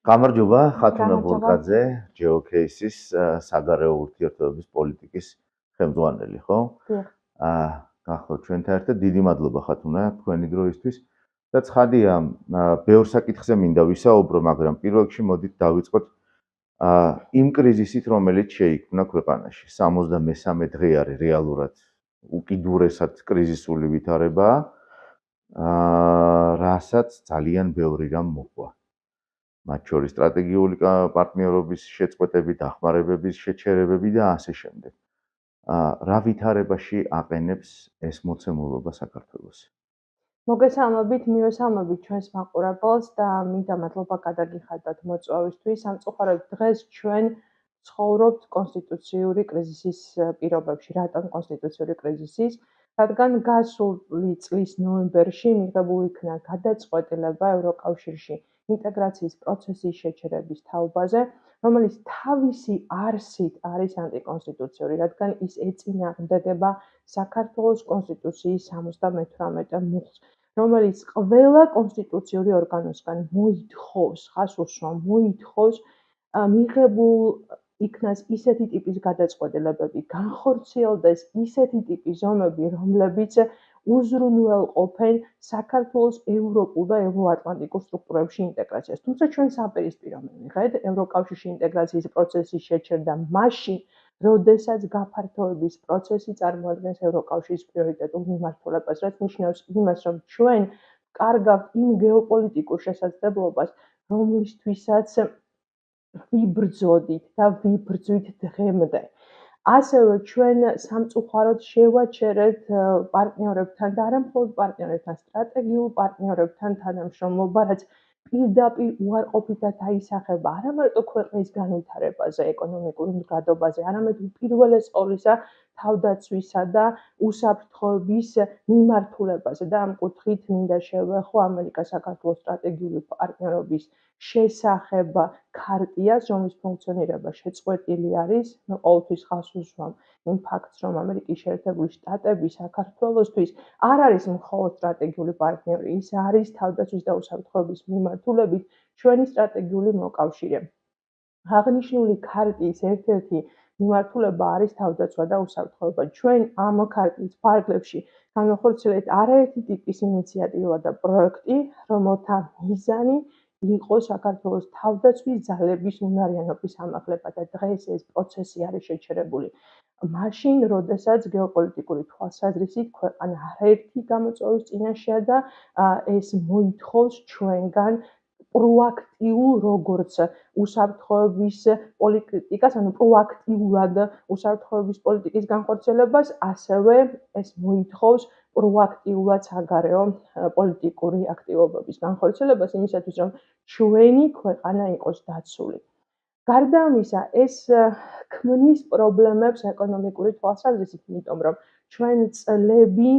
გამარჯობა, ხათუნა გამარჯობა. ბურკაძე, GeoCases საგარეო ურთიერთობების პოლიტიკის ხელმძღვანელი, ხო? დიახ. გახსოვთ ჩვენთან ერთად. დიდი მადლობა ხათუნა თქვენი დროისთვის. და ცხადია, ბევრ საკითხზე მინდა ვისაუბრო, მაგრამ პირველ რიგში მოდით დავიწყოთ იმ კრიზისით, რომელიც შეიქმნა ქვეყანაში. 73 დღე არის რეალურად უკიდურესად კრიზისული ვითარებაა, რასაც ძალიან ბევრი რამ მოყვა. მათ შორის სტრატეგიული პარტნიორობის შეწყვეტები, დახმარებების შეჩერებები და ასე შემდეგ. რა ვითარებაში აყენებს ეს მოცემულობა საქართველოს? მოგესალმებით, მივესალმებით ჩვენს მაყურებელს და მინდა მადლობა გადაგიხადოთ მოწვევისთვის. სამწუხაროდ დღეს ჩვენ ცხოვრობთ კონსტიტუციური კრიზისის პირობებში. რატომ კონსტიტუციური კრიზისის? რადგან გასული წლის ნოემბერში მიღებული იქნა გადაწყვეტილება ევროკავშირში ინტეგრაციის პროცესის შეჩერების თაობაზე, რომელიც თავისი არსით არის ანტიკონსტიტუციური, რადგან ის ეწინააღმდეგება საქართველოს კონსტიტუციის 78 მუხლს, რომელიც ყველა კონსტიტუციური ორგანოსგან მოითხოვს, ხას უსვამ, მოითხოვს მიღებულ იქნას ისეთი ტიპის გადაწყვეტილებები, განხორციელდეს ისეთი ტიპის ზომები, რომლებიც უზრუნველყოფენ საქართველოს ევროპულ და ევროატლანტიკურ სტრუქტურებში ინტეგრაციას. თუმცა ჩვენ საპირისპირო მივიღეთ ევროკავშირში ინტეგრაციის პროცესის შეჩერდა მაშინ, როდესაც გაფართოების პროცესი წარმოადგენს ევროკავშირის პრიორიტეტულ მიმართულებას, რაც ნიშნავს იმას, რომ ჩვენ კარგავთ იმ გეოპოლიტიკურ შესაძლებლობას, რომლისთვისაც ვიბრძოდით და ვიბრძვით დღემდე. ასევე ჩვენ სამწუხაროდ შევაჩერეთ პარტნიორებთან და არა მხოლოდ პარტნიორებთან, სტრატეგიულ პარტნიორებთან თანამშრომლობა, რაც პირდაპირ უარყოფითად აისახება არა მარტო ქვეყნის განვითარებაზე, ეკონომიკურ მდგრადობაზე, არამედ უპირველეს ყოვლისა თავდაცვისა და უსაფრთხოების მიმართულებაზე და ამ კუთხით მინდა შევეხო ამერიკა-საქართველოს სტრატეგიული პარტნიორობის შესახებ ქარტიას, რომლის ფუნქციონირება შეწყვეტილი არის. ყოველთვის ხაზს უსვამ იმ ფაქტს, რომ ამერიკის შეერთებული შტატები საქართველოსთვის არ არის მხოლოდ სტრატეგიული პარტნიორი, ის არის თავდაცვის და უსაფრთხოების მიმართულებით ჩვენი სტრატეგიული მოკავშირე. აღნიშნული ქარტიის ერთ-ერთი მიმართულება არის თავდაცვა და უსაფრთხოება. ჩვენ ამ ქარტიის ფარგლებში განვახორციელებთ არაერთი ტიპის ინიციატივა და პროექტი, რომელთა მიზანი იყო საქართველოს თავდაცვის ძალების უნარიანობის ამაღლება და დღეს ეს პროცესი არის შეჩერებული. მაშინ, როდესაც გეოპოლიტიკური თვალსაზრისით ქვეყანა არაერთი გამოწვევის წინაშეა და ეს მოითხოვს ჩვენგან პროაქტიულ როგორც უსაფრთხოების პოლიტიკას, ანუ პროაქტიულად უსაფრთხოების პოლიტიკის განხორციელებას, ასევე ეს მოითხოვს პროაქტიულად საგარეო პოლიტიკური აქტივობების განხორციელებას იმისათვის, რომ ჩვენი ქვეყანა იყოს დაცული. გარდა ამისა, ეს ქმნის პრობლემებს ეკონომიკური თვალსაზრისით, იმიტომ რომ ჩვენ წლები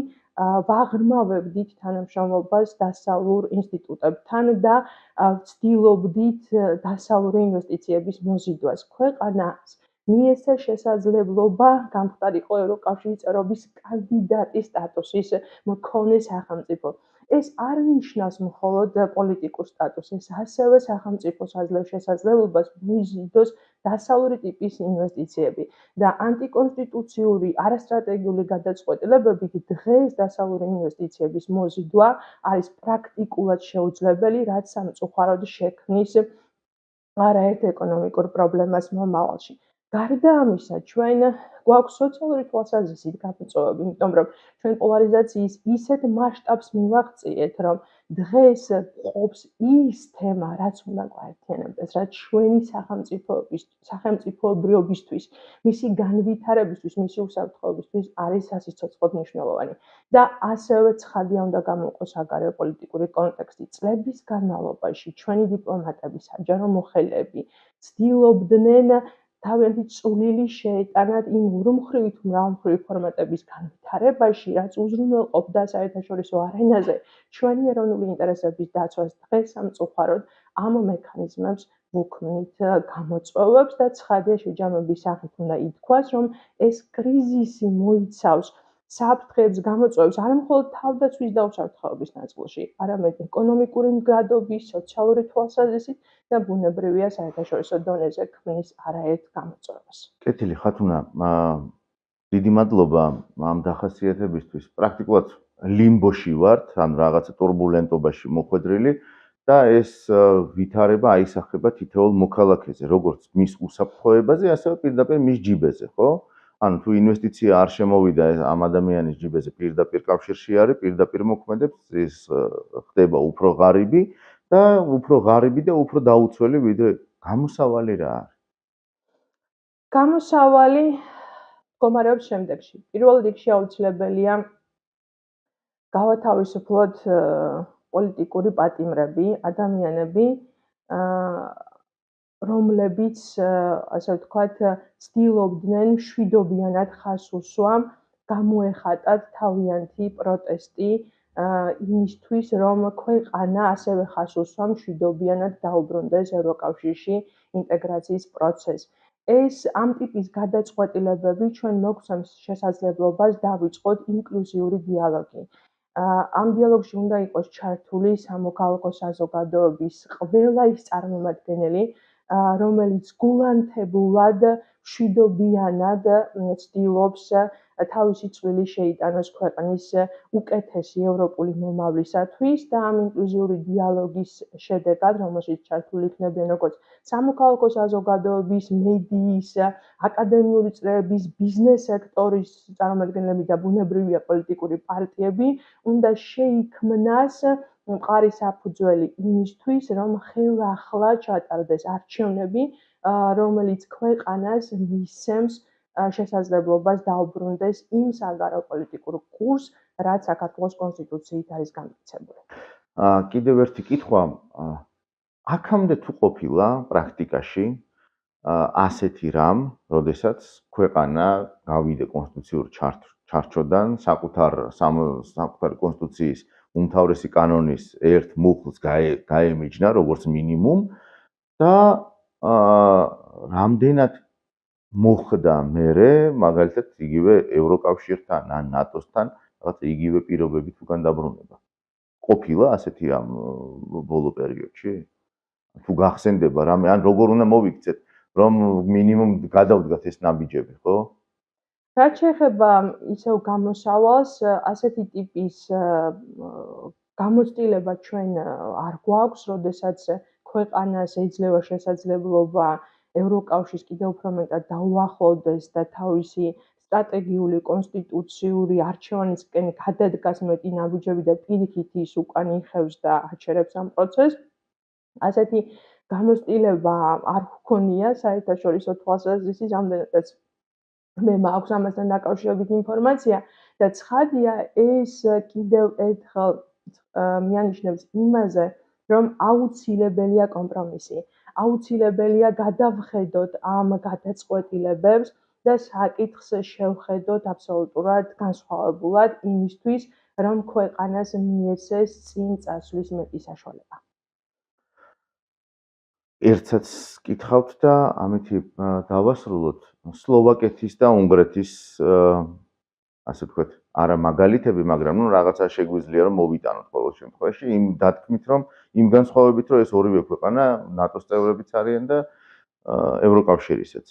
ვაღრმავებდით თანამშრომლობას დასავლურ ინსტიტუტებთან და ვცდილობდით დასავლური ინვესტიციების მოზიდვას. ქვეყანას მიეცა შესაძლებლობა გამხდარიყო ევროკავშირის წევრობის კანდიდატის სტატუსის მქონე სახელმწიფო. ეს არ ნიშნავს მხოლოდ პოლიტიკურ სტატუსს, ეს ასევე სახელმწიფოს აძლევს შესაძლებლობას მიზიდოს დასავლური ტიპის ინვესტიციები და ანტიკონსტიტუციური არასტრატეგიული გადაწყვეტილებებით დღეს დასავლური ინვესტიციების მოზიდვა არის პრაქტიკულად შეუძლებელი, რაც სამწუხაროდ შექმნის არაერთ ეკონომიკურ პრობლემას მომავალში. გარდა ამისა, ჩვენ გვაქვს სოციალური თვალსაზრისით გამოწვევები, იმიტომ რომ ჩვენ პოლარიზაციის ისეთ მასშტაბს მივაღწიეთ, რომ დღეს ყოფს ის თემა, რაც უნდა გვაერთიანებდეს, რაც ჩვენი სახელმწიფოებრიობისთვის, მისი განვითარებისთვის, მისი უსაფრთხოებისთვის არის სასიცოცხლოდ მნიშვნელოვანი. და ასევე ცხადია უნდა გამოვყოს საგარეო პოლიტიკური კონტექსტი. წლების განმავლობაში ჩვენი დიპლომატები, საჯარო მოხელეები ცდილობდნენ თავიანთი წვლილი შეეტანათ იმ ორმხრივი თუ მრავალმხრივი ფორმატების განვითარებაში, რაც უზრუნველყოფდა საერთაშორისო არენაზე ჩვენი ეროვნული ინტერესების დაცვას. დღეს სამწუხაროდ ამ მექანიზმებს ვუქმნით გამოწვევებს და ცხადია შეჯამების სახით უნდა ითქვას, რომ ეს კრიზისი მოიცავს საფრთხეებს გამოწვევს არა მხოლოდ თავდაცვის და უსაფრთხოების ნაწილში, არამედ ეკონომიკური მდგრადობის, სოციალური თვალსაზრისით და ბუნებრივია საერთაშორისო დონეზე ქმნის არაერთ გამოწვევას. კეთილი ხათუნა, დიდი მადლობა ამ დახასიათებისთვის. პრაქტიკულად ლიმბოში ვართ, ან რაღაცა турბულენტობაში მოხვედრილი და ეს ვითარება აისახება თითოეულ მოქალაქეზე, როგორც მის უსაფრთხოებაზე, ასევე პირდაპირ მის ჯიბეზე, ხო? ანუ თუ ინვესტიცია არ შემოვიდა ამ ადამიანის ჯიბეზე პირდაპირ კავშირში არის, პირდაპირ მოქმედებს, ის ხდება უფრო ღარიბი და უფრო დაუცველი, ვიდრე გამოსავალი რა არის? გამოსავალი მდგომარეობს შემდეგში. პირველ რიგში აუცილებელია გავათავისუფლოთ პოლიტიკური პატიმრები, ადამიანები, რომლებიც, ასე ვთქვათ, ცდილობდნენ მშვიდობიანად ხაზს უსვამ, გამოეხატათ თავიანთი პროტესტი იმისთვის, რომ ქვეყანა ასევე ხაზს უსვამ მშვიდობიანად დაუბრუნდეს ევროკავშირში ინტეგრაციის პროცესს. ეს ამ ტიპის გადაწყვეტილებები ჩვენ მოგცემს შესაძლებლობას დავიწყოთ ინკლუზიური დიალოგი. ამ დიალოგში უნდა იყოს ჩართული სამოქალაქო საზოგადოების ყველა ის წარმომადგენელი, რომელიც გულანთებულად, მშვიდობიანად ცდილობს თავისი წვლილი შეიტანოს ქვეყნის უკეთესი ევროპული მომავლისათვის და ამ ინკლუზიური დიალოგის შედეგად, რომელშიც ჩართული იქნებიან როგორც სამოქალაქო საზოგადოების, მედიის, აკადემიური წრეების, ბიზნეს სექტორის წარმომადგენლები და ბუნებრივია პოლიტიკური პარტიები, უნდა შეიქმნას მყარი საფუძველი იმისთვის, რომ ხელახლა ჩატარდეს არჩევნები, რომელიც ქვეყანას მისცემს შესაძლებლობას დაუბრუნდეს იმ საგარეო პოლიტიკურ კურსს, რაც საქართველოს კონსტიტუციით არის გამტკიცებული. კიდევ ერთი კითხვა, აქამდე თუ ყოფილა პრაქტიკაში ასეთი რამ, როდესაც ქვეყანა გავიდა კონსტიტუციურ ჩარჩოდან, საკუთარი კონსტიტუციის უმთავრესი კანონის ერთ მუხლს გაემიჯნა როგორც მინიმუმ და რამდენად მოხდა მერე, მაგალითად, იგივე ევროკავშირთან ან ნატოსთან რაღაც იგივე პირობებით უკან დაბრუნება. ყოფილა ასეთი რამ ბოლო პერიოდში? თუ გახსენდება რამე, ან როგორ უნდა მოვიქცეთ, რომ მინიმუმ გადავდგათ ეს ნაბიჯები, ხო? რაც შეეხება ისევ გამოსავალს, ასეთი ტიპის გამოცდილება ჩვენ არ გვაქვს, როდესაც ქვეყანას ეძლევა შესაძლებლობა ევროკავშირს კიდევ უფრო მეტად დაუახლოვდეს და თავისი სტრატეგიული კონსტიტუციური არჩევანისკენ გადადგას მეტი ნაბიჯები და პირიქით ის უკან იხევს და აჩერებს ამ პროცესს. ასეთი გამოცდილება არ გვქონია საერთაშორისო თვალსაზრისით, რამდენადაც მე მაქვს ამასთან დაკავშირებით ინფორმაცია და ცხადია, ეს კიდევ ერთხელ მიანიშნებს იმაზე, რომ აუცილებელია კომპრომისი. აუცილებელია გადავხედოთ ამ გადაწყვეტილებებს და საკითხს შევხედოთ აბსოლუტურად განსხვავებულად იმისთვის, რომ ქვეყანას მიეცეს წინ წასვლის მეტი საშუალება. ერთსაც კითხავთ და ამითი დავასრულოთ. სლოვაკეთის და უნგრეთის ასე ვთქვათ, არა მაგალითები, მაგრამ რაღაცა შეგვიძლია რომ მოვიტანოთ ყოველ შემთხვევაში იმ დათქმით, რომ იმ განსხვავებით, რომ ეს ორივე ქვეყანა ნატოს წევრებიც არიან და ევროკავშირისაც.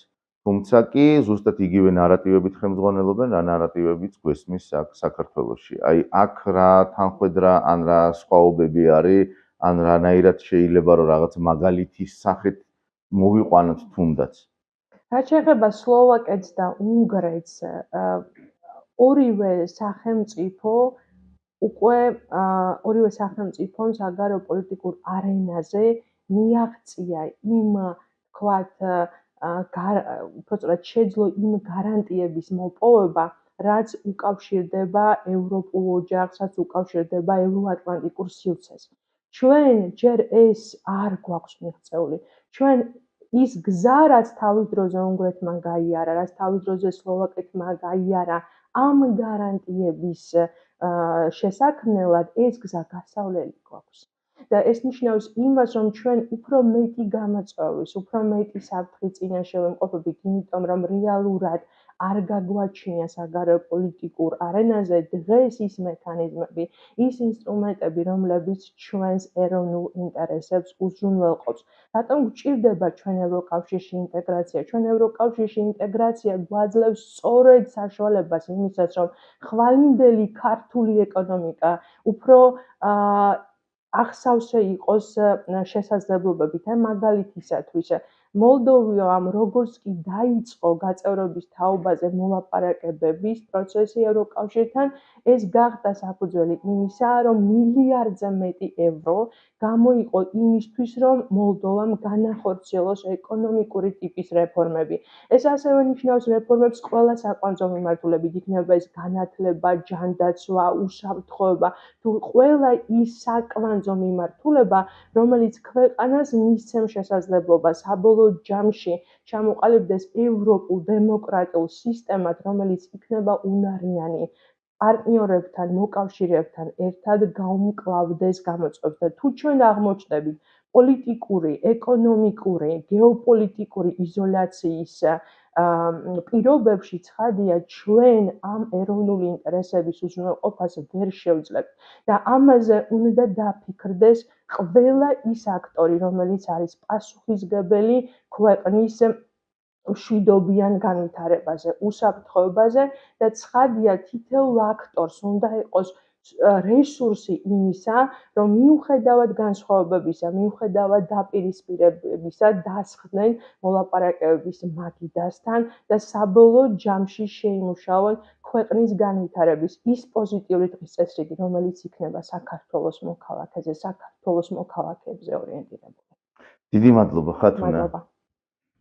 თუმცა კი ზუსტად იგივე ნარატივებით ხელმძღვანელობენ, რა ნარატივებიც გვესმის საქართველოში. აი აქ რა თანხმედრა ან რა სხვაობები არის, ან რანაირად შეიძლება რომ რაღაც მაგალითის სახით მოვიყვანოთ თუნდაც. რაც შეეხება სლოვაკეთს და უნგრეთს, ორივე სახელმწიფომ საგარეო პოლიტიკურ არენაზე მიაღწია იმ, თქვათ, უბრალოდ შეძლო იმ გარანტიების მოპოვება, რაც უკავშირდება ევროპულ ოჯახს, რაც უკავშირდება ევროატლანტიკურ სივრცეს. ჩვენ ჯერ ეს არ გვაქვს მიღწეული. ჩვენ ის გზა, რაც თავის დროზე უნგრეთმა გაიარა, რაც თავის დროზე სლოვაკეთმა გაიარა, ამ გარანტიების შესაქმნელად ეს გზა გასავლელი გვაქვს. და ეს ნიშნავს იმას, რომ ჩვენ უფრო მეტი გამოწვევის, უფრო მეტი საფრთხის წინაშე ვიმყოფებით, იმიტომ რომ რეალურად არ გაგვაჩნია საგარეოპოლიტიკურ არენაზე დღეს ის მექანიზმები, ის ინსტრუმენტები, რომლებიც ჩვენს ეროვნულ ინტერესებს უზრუნველყოფს. რატომ გვჭირდება ჩვენ ევროკავშირში ინტეგრაცია? ჩვენ ევროკავშირში ინტეგრაცია გვაძლევს სწორედ საშუალებას იმისას, რომ ხვალინდელი ქართული ეკონომიკა უფრო აღსავსე იყოს შესაძლებლობებით. მაგალითისათვის მოლდოვამ როგორც კი დაიწყო გაწევრობის თაობაზე მოლაპარაკებების პროცესი ევროკავშირთან, ეს გახდა საფუძველი იმისა, რომ მილიარდზე მეტი ევრო გამოიყო იმისთვის, რომ მოლდოვამ განახორციელოს ეკონომიკური ტიპის რეფორმები. ეს ასევე ნიშნავს რეფორმებს ყველა საკვანძო მიმართულებით, იქნება ეს განათლება, ჯანდაცვა, უსაფრთხოება, თუ ყველა ის საკვანძო მიმართულება, რომელიც ქვეყანას მისცემს შესაძლებლობას საბოლოო ჯამში ჩამოყალიბდეს ევროპულ დემოკრატიულ სისტემად, რომელიც იქნება უნარიანი პარტნიორებთან, მოკავშირეებთან ერთად გაუმკლავდეს გამოწვევებს და თუ ჩვენ აღმოჩნდებით პოლიტიკური, ეკონომიკური, გეოპოლიტიკური იზოლაციის პირობებში, ცხადია, ჩვენ ამ ეროვნული ინტერესების უზრუნველყოფას ვერ შევძლებთ და ამაზე უნდა დაფიქრდეს ყველა ის აქტორი, რომელიც არის პასუხისმგებელი ქვეყნის მშვიდობიან განვითარებაზე, უსაფრთხოებაზე და ცხადია თითოეულ აქტორს უნდა იყოს რესურსი იმისა, რომ მიუხედავად განსხვავებებისა, მიუხედავად დაპირისპირებებისა, დასხდნენ მოლაპარაკებების მაგიდასთან და საბოლოო ჯამში შეიმუშაონ ქვეყნის განვითარების ის პოზიტიური დღის წესრიგი, რომელიც იქნება საქართველოს მოქალაქეზე, საქართველოს მოქალაქეებზე ორიენტირებული. დიდი მადლობა ხათუნა.